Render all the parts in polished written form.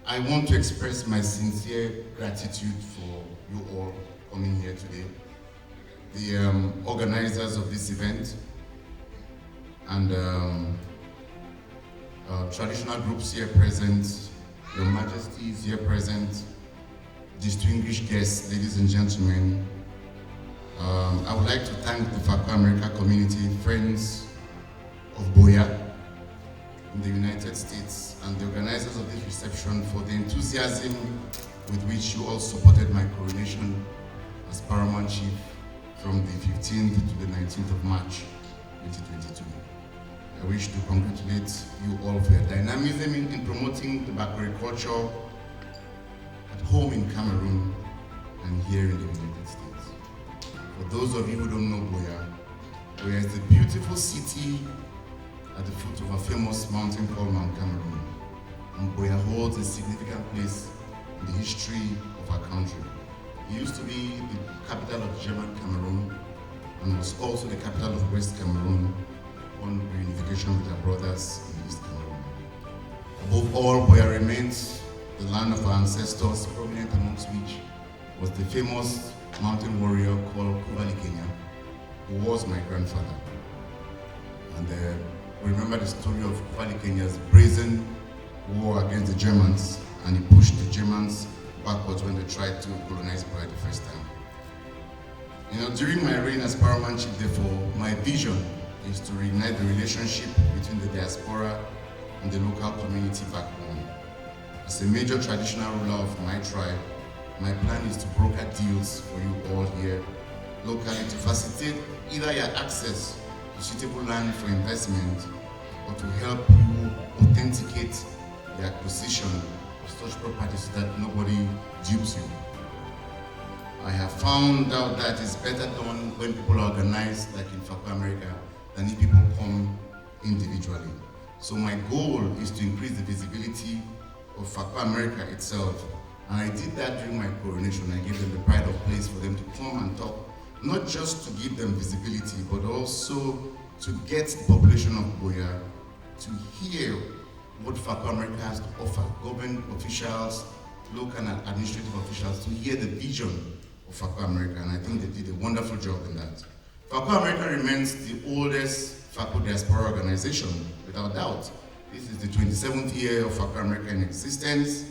I want to express my sincere gratitude for you all coming here today, the organizers of this event, and traditional groups here present, Your Majesties here present, distinguished guests, ladies and gentlemen. I would like to thank the Fako America community, friends of Buea in the United States, and the organizers of this reception for the enthusiasm with which you all supported my coronation as Paramount Chief from the 15th to the 19th of March 2022. I wish to congratulate you all for your dynamism in promoting the Bakori culture at home in Cameroon and here in the United States. For those of you who don't know Buea is the beautiful city at the foot of a famous mountain called Mount Cameroon. And Buea holds a significant place in the history of our country. It used to be the capital of German Cameroon and was also the capital of West Cameroon on reunification with our brothers in East Cameroon. Above all, Buea remains the land of our ancestors, prominent amongst which was the famous mountain warrior called Kuvali Kenya, who was my grandfather. And remember the story of Kuvali Kenya's brazen war against the Germans, and he pushed the Germans backwards when they tried to colonize Buea the first time. You know, during my reign as Paramount Chief, therefore, my vision is to reignite the relationship between the diaspora and the local community back home. As a major traditional ruler of my tribe, my plan is to broker deals for you all here locally to facilitate either your access to suitable land for investment or to help you authenticate the acquisition of such properties so that nobody dupes you. I have found out that it's better done when people are organized, like in Fako America, than if people come individually. So my goal is to increase the visibility of Fako America itself. And I did that during my coronation. I gave them the pride of place for them to come and talk, not just to give them visibility, but also to get the population of Buea to hear what Fako America has to offer, government officials, local and administrative officials, to hear the vision of Fako America, and I think they did a wonderful job in that. Fako America remains the oldest Fako diaspora organization, without doubt. This is the 27th year of Fako America in existence,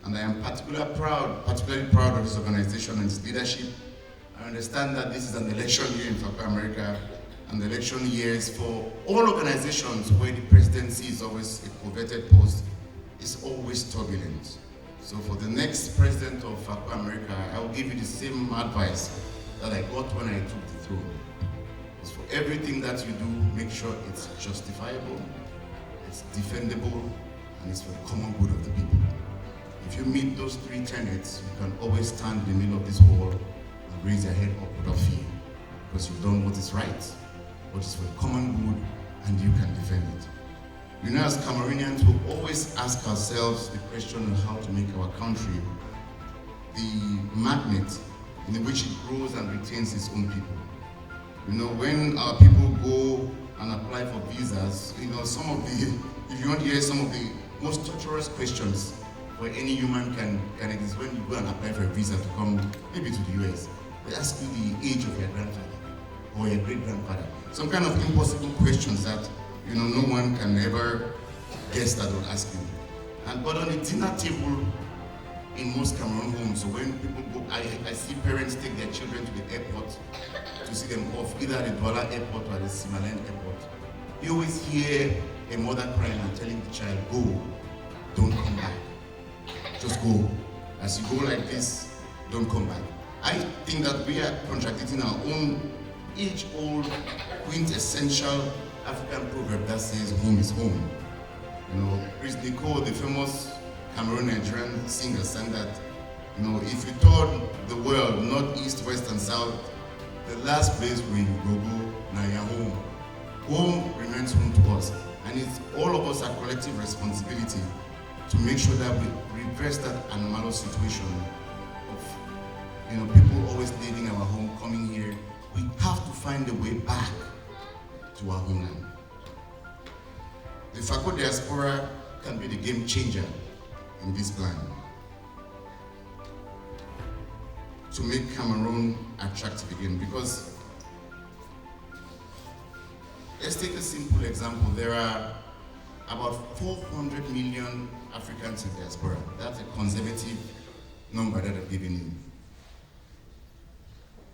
and I am particularly proud of this organization and its leadership. I understand that this is an election year in Fako America, and the election years for all organizations where the presidency is always a coveted post is always turbulent. So for the next president of Fako America, I will give you the same advice that I got when I took the throne. It's for everything that you do, make sure it's justifiable, it's defendable, and it's for the common good of the people. If you meet those three tenets, you can always stand in the middle of this hall and raise your head up without fear, because you've done what is right, what is for the common good, and you can defend it. You know, as Cameroonians, we always ask ourselves the question of how to make our country the magnet in which it grows and retains its own people. You know, when our people go and apply for visas, you know, if you want to hear some of the most torturous questions for any human can exist when you go and apply for a visa to come maybe to the US. They ask you the age of your grandfather or your great-grandfather. Some kind of impossible questions that, you know, no one can ever guess that will ask you. But on the dinner table in most Cameroon homes, so when people go, I see parents take their children to the airport to see them off, either at the Douala airport or at the Simaland airport. You always hear a mother crying and telling the child, go, don't come back. Just go. As you go like this, don't come back. I think that we are contradicting our own age-old, quintessential African proverb that says home is home. You know, Chris Nicole, the famous Cameroon Nigerian singer, sang that, you know, if you told the world, north, east, west, and south, the last place where you go, now your home. Home remains home to us. And it's all of us our collective responsibility to make sure that we reverse that anomalous situation of, you know, people always leaving our home, coming here. We have to find a way back to our homeland. The Fako diaspora can be the game changer in this plan to make Cameroon attractive again, because let's take a simple example. There are about 400 million Africans in diaspora. That's a conservative number that I've given you.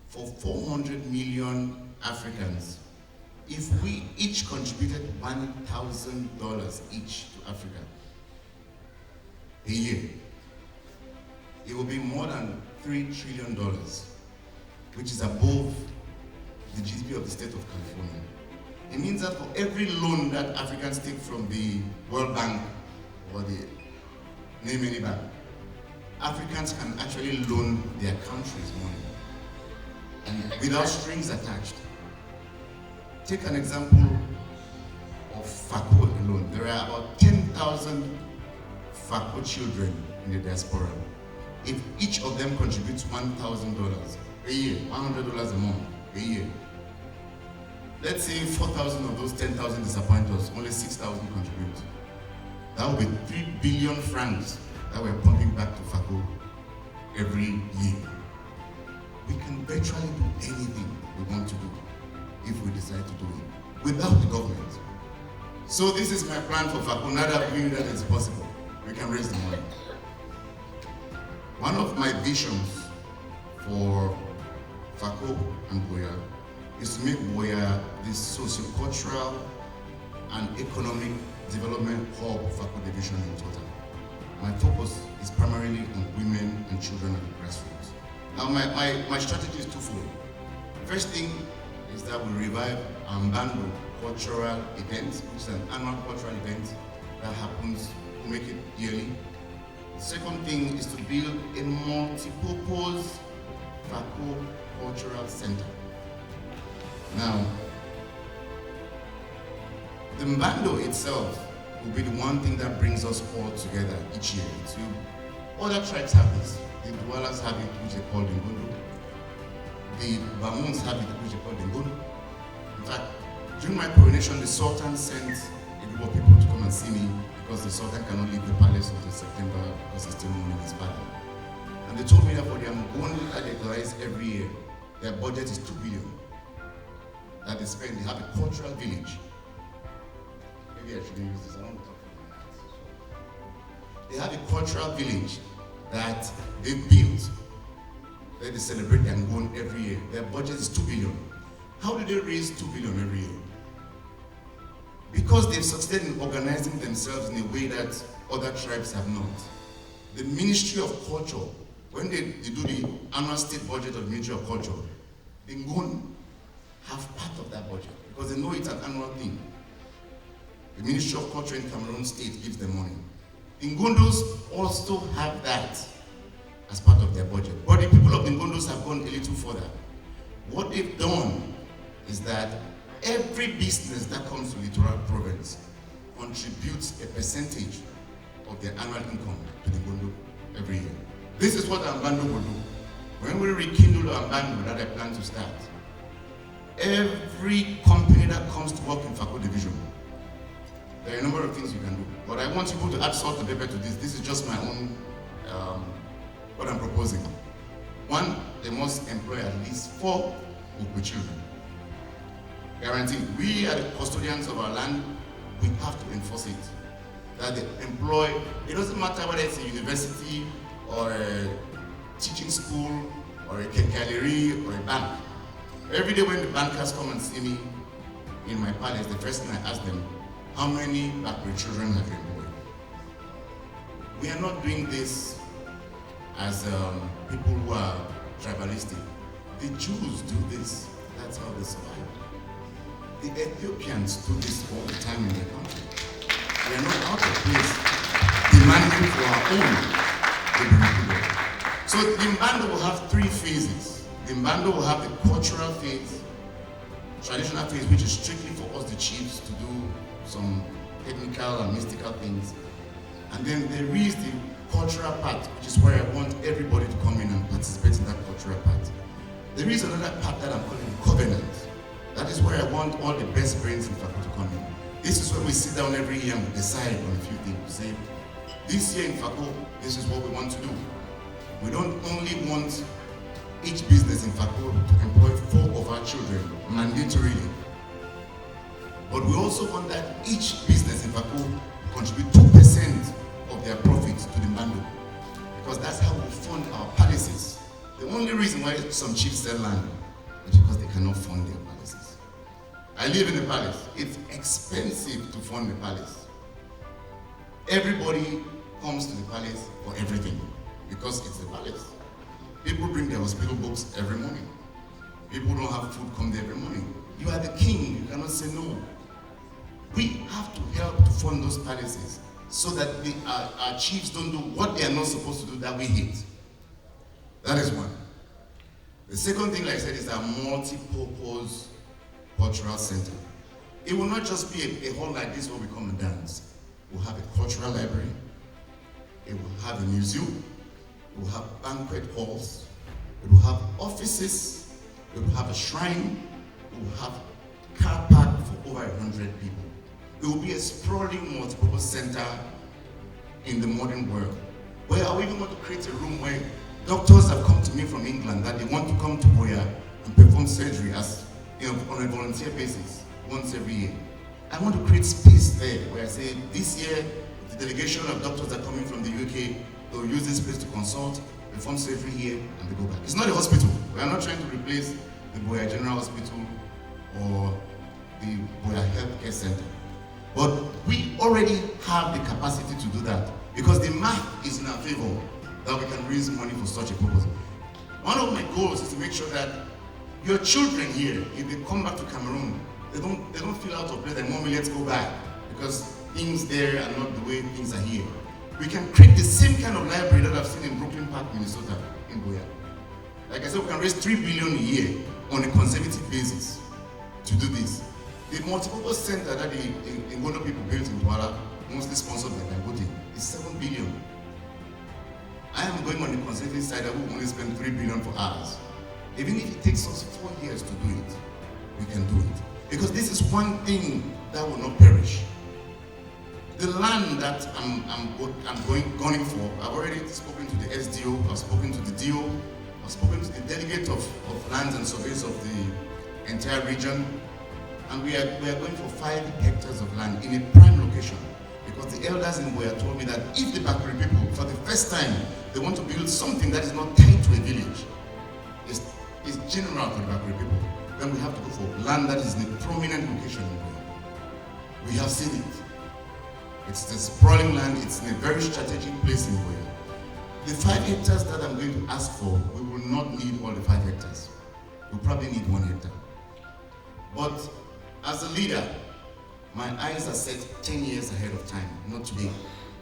For 400 million Africans, if we each contributed $1,000 each to Africa a year, it will be more than $3 trillion, which is above the GDP of the state of California. It means that for every loan that Africans take from the World Bank or the name any bank, Africans can actually loan their countries money, and without strings attached. Take an example of Fako alone. There are about 10,000 Fako children in the diaspora. If each of them contributes $1,000 a year, $100 a month, a year, let's say 4,000 of those 10,000 disappoint us, only 6,000 contribute. That would be 3 billion francs that we're pumping back to Fako every year. We can virtually do anything we want to do if we decide to do it without the government. So this is my plan for Fako. Now that we know that it's possible, we can raise the money. One of my visions for Fako and Buea is to make Buea this socio-cultural and economic development hub for Fako division in total. My focus is primarily on women and children at the grassroots. Now my strategy is twofold. First thing is that we revive MBANDO cultural event, which is an annual cultural event that happens, to make it yearly. The second thing is to build a multi-purpose Fako Cultural Center. Now, the MBANDO itself will be the one thing that brings us all together each year. Other tribes have this. The Dualas have it, which they call Ngondo. The Bamuns have it, which they call Ngondo. In fact, during my coronation, the Sultan sent a group of people to come and see me, because the Sultan cannot leave the palace until September because he's still mourning his father. And they told me that for their Ngondo that they organize every year, their budget is 2 billion that they spend. They have a cultural village. Maybe I shouldn't use this, I don't talk from my heart. They have a cultural village that they built, where they celebrate their Ngondo every year. Their budget is 2 billion. How do they raise 2 billion every year? Because they've succeeded in organizing themselves in a way that other tribes have not. The Ministry of Culture, when they do the annual state budget of the Ministry of Culture, the Ngondo have part of that budget, because they know it's an annual thing. The Ministry of Culture in Cameroon State gives them money. The Ngondos also have that as part of their budget. But the people of the Ngondos have gone a little further. What they've done is that every business that comes to Littoral Province contributes a percentage of their annual income to the Ngondo every year. This is what MBANDO will do. When we rekindle MBANDO that I plan to start, every company that comes to work in Fako division, there are a number of things you can do. But I want people to add salt and pepper to this. This is just my own, what I'm proposing. One, they must employ at least 4 Ukwe children. Guaranteed. We are the custodians of our land. We have to enforce it. That they employ, it doesn't matter whether it's a university or a teaching school or a gallery or a bank. Every day when the bankers come and see me in my palace, the first thing I ask them, how many Ukwe children have you employed? We are not doing this as people who are tribalistic. The Jews do this. That's how they survive. The Ethiopians do this all the time in their country. We are not out of place demanding for our own livelihood. So the MBANDO will have 3 phases. The MBANDO will have the cultural phase, traditional phase, which is strictly for us, the chiefs, to do some technical and mystical things. And then there is the cultural part, which is where I want everybody to come in and participate in that cultural part. There is another part that I'm calling the covenant. That is where I want all the best brains in Fako to come in. This is where we sit down every year and decide on a few things. We say, This year in Fako, this is what we want to do. We don't only want each business in Fako to employ 4 of our children mandatorily, but we also want that each business in Fako contribute 2% of their profits to the MBANDO, because that's how we fund our palaces. The only reason why some chiefs sell land is because they cannot fund their palaces. I live in a palace. It's expensive to fund the palace. Everybody comes to the palace for everything because it's the palace. People bring their hospital books every morning. People who don't have food come there every morning. You are the king, you cannot say no. We have to help to fund those palaces so that our chiefs don't do what they are not supposed to do that we hate. That is one. The second thing, like I said, is our multi-purpose cultural center. It will not just be a hall like this where we come and dance. We'll have a cultural library. It will have a museum. It will have banquet halls. It will have offices. It will have a shrine. It will have car park for over 100 people. It will be a sprawling multipurpose center in the modern world, where I even want to create a room where doctors have come to me from England that they want to come to Buea and perform surgery as on a volunteer basis once every year. I want to create space there where I say this year the delegation of doctors that are coming from the UK, they'll use this place to consult, perform surgery here, and they go back. It's not a hospital. We are not trying to replace the Buea General Hospital or the Buea Healthcare Center. But we already have the capacity to do that because the math is in our favor that we can raise money for such a purpose. One of my goals is to make sure that your children here, if they come back to Cameroon, they don't feel out of place and mommy, let's go back because things there are not the way things are here. We can create the same kind of library that I've seen in Brooklyn Park, Minnesota, in Buea. Like I said, we can raise 3 billion a year on a conservative basis to do this. The multipurpose center that the MBANDO people built in Douala, mostly sponsored by Dangote, is 7 billion. I am going on the conservative side. I will only spend 3 billion for ours. Even if it takes us 4 years to do it, we can do it. Because this is one thing that will not perish. The land that I'm going for, I've already spoken to the SDO, I've spoken to the DO, I've spoken to the delegate of lands and surveys of the entire region. And we are going for 5 hectares of land in a prime location. Because the elders in Buea told me that if the Bakuri people, for the first time, they want to build something that is not tied to a village, it's general for the Bakuri people, then we have to go for land that is in a prominent location in Buea. We have seen it. It's the sprawling land, it's in a very strategic place in Buea. The 5 hectares that I'm going to ask for, we will not need all the 5 hectares. We'll probably need 1 hectare. But as a leader, my eyes are set 10 years ahead of time, not today.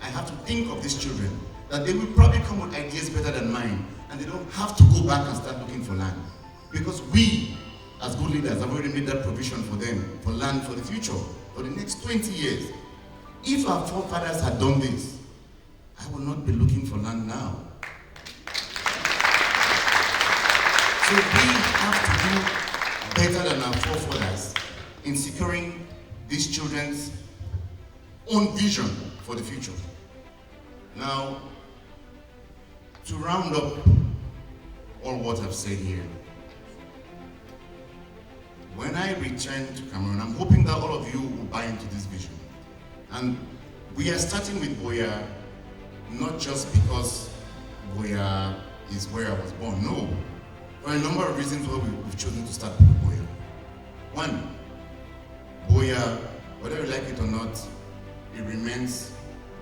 I have to think of these children, that they will probably come with ideas better than mine, and they don't have to go back and start looking for land. Because we, as good leaders, have already made that provision for them, for land for the future, for the next 20 years. If our forefathers had done this, I will not be looking for land now. So we have to do better than our forefathers in securing these children's own vision for the future. Now, to round up all what I've said here, when I return to Cameroon, I'm hoping that all of you will buy into this vision. And we are starting with Buea, not just because Buea is where I was born, no. For a number of reasons why we've chosen to start with Buea. One, Buea, whether you like it or not, it remains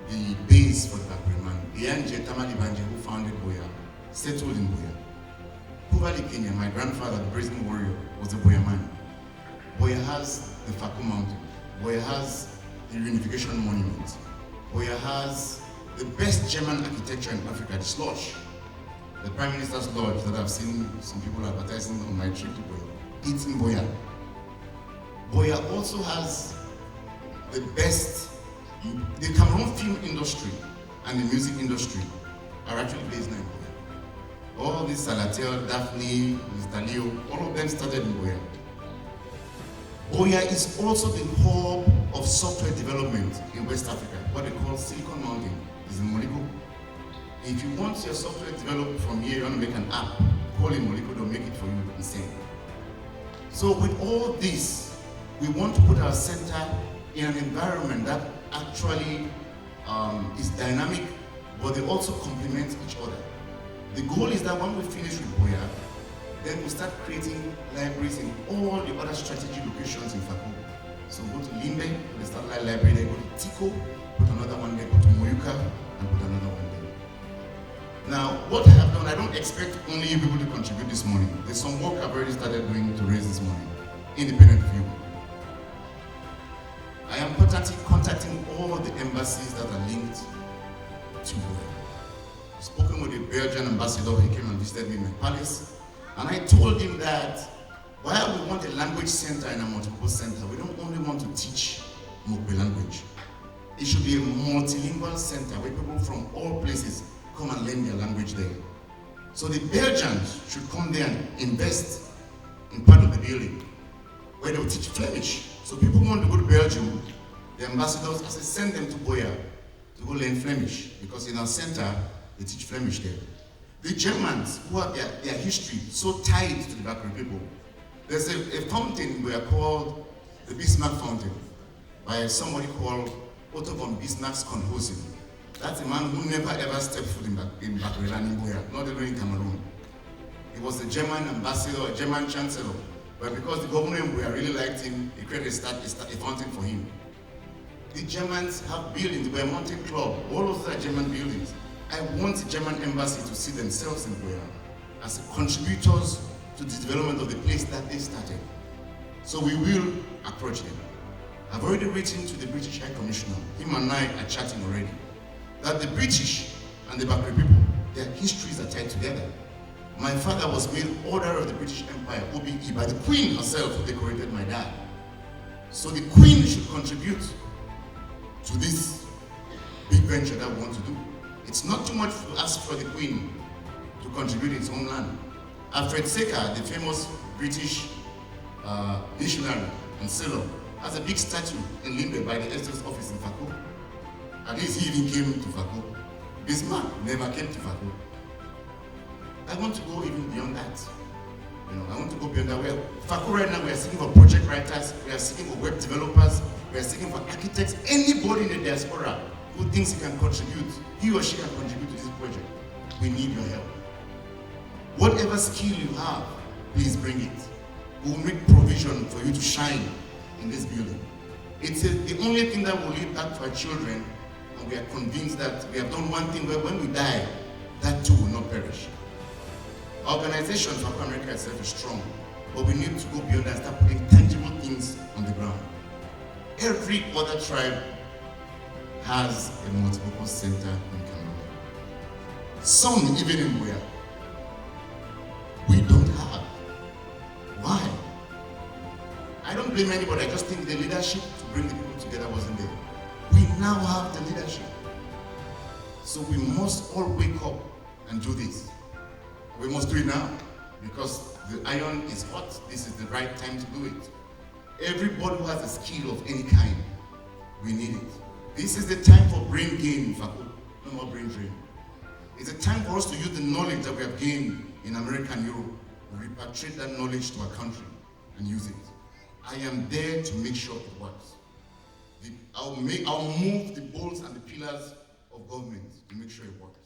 the base for the Bakuri man. Ianje Tamali Banje, who founded Buea, settled in Buea. Kuvali Kenya, my grandfather, the brazen warrior, was a Buea man. Buea has the Fako Mountain. Buea has the Reunification Monument. Buea has the best German architecture in Africa, the Slush. The Prime Minister's Lodge that I've seen some people advertising on my trip to Buea. It's in Buea. Buea also has the best, the Cameroon film industry and the music industry are actually based in Buea. All these Salatel, Daphne, Naliomo, all of them started in Buea. Buea is also the hub of software development. development in West Africa, what they call Silicon Mountain, is in Moliko. If you want your software developed from here, you want to make an app, call in Moliko, they'll make it for you and send. So with all this, we want to put our center in an environment that actually is dynamic, but they also complement each other. The goal is that when we finish with Buea, then we start creating libraries in all the other strategic locations in Fako. So go to Limbe, put a satellite library there, go to Tiko, put another one there, go to Moyuka, and put another one there. Now, what I have done, I don't expect only you people to contribute this morning. There's some work I've already started doing to raise this money, independent of you. I am contacting all the embassies that are linked to Buea. I've spoken with the Belgian ambassador. He came and visited me in my palace. And I told him that while we want a language center and a multipurpose center, we don't only want to teach Mokwe language. It should be a multilingual center where people from all places come and learn their language there. So the Belgians should come there and invest in part of the building where they'll teach Flemish. So people who want to go to Belgium, the ambassadors, I say send them to Buea to go learn Flemish, because in our center, they teach Flemish there. The Germans, who have their history so tied to the Bakri people, there's a fountain we are called the Bismarck Fountain by somebody called Otto von Bismarck's Konhosen. That's a man who never ever stepped foot in Bakri land in Buea, not even in Cameroon. He was a German ambassador, a German chancellor, but because the governor in Buea really liked him, he created a fountain for him. The Germans have buildings, the Buea Mountain Club, all of those are German buildings. I want the German embassy to see themselves in Buea as contributors to the development of the place that they started. So we will approach them. I've already written to the British High Commissioner, him and I are chatting already, that the British and the Bakri people, their histories are tied together. My father was made Order of the British Empire, OBE, by the Queen herself, who decorated my dad. So the Queen should contribute to this big venture that we want to do. It's not too much to ask for the Queen to contribute its own land. Alfred Secker, the famous British missionary and sailor, has a big statue in Limbe by the Estes office in Fako. At least he even came to Fako. Bismarck never came to Fako. I want to go even beyond that. I want to go beyond that. Fako right now, we are seeking for project writers, we are seeking for web developers, we are seeking for architects, anybody in the diaspora who thinks he can contribute, he or she can contribute to this project. We need your help. Whatever skill you have, please bring it. We will make provision for you to shine in this building. It's the only thing that will lead back to our children, and we are convinced that we have done one thing where when we die, that too will not perish. Our organization, Fako America itself, is strong, but we need to go beyond that and start putting tangible things on the ground. Every other tribe has a multipurpose center in Cameroon. Some even in Buea. We don't have. Why? I don't blame anybody, I just think the leadership to bring the people together wasn't there. We now have the leadership. So we must all wake up and do this. We must do it now, because the iron is hot. This is the right time to do it. Everybody who has a skill of any kind, we need it. This is the time for brain gain in Fako, no more brain drain. It's a time for us to use the knowledge that we have gained in America and Europe, and repatriate that knowledge to our country and use it. I am there to make sure it works. I'll move the bolts and the pillars of government to make sure it works.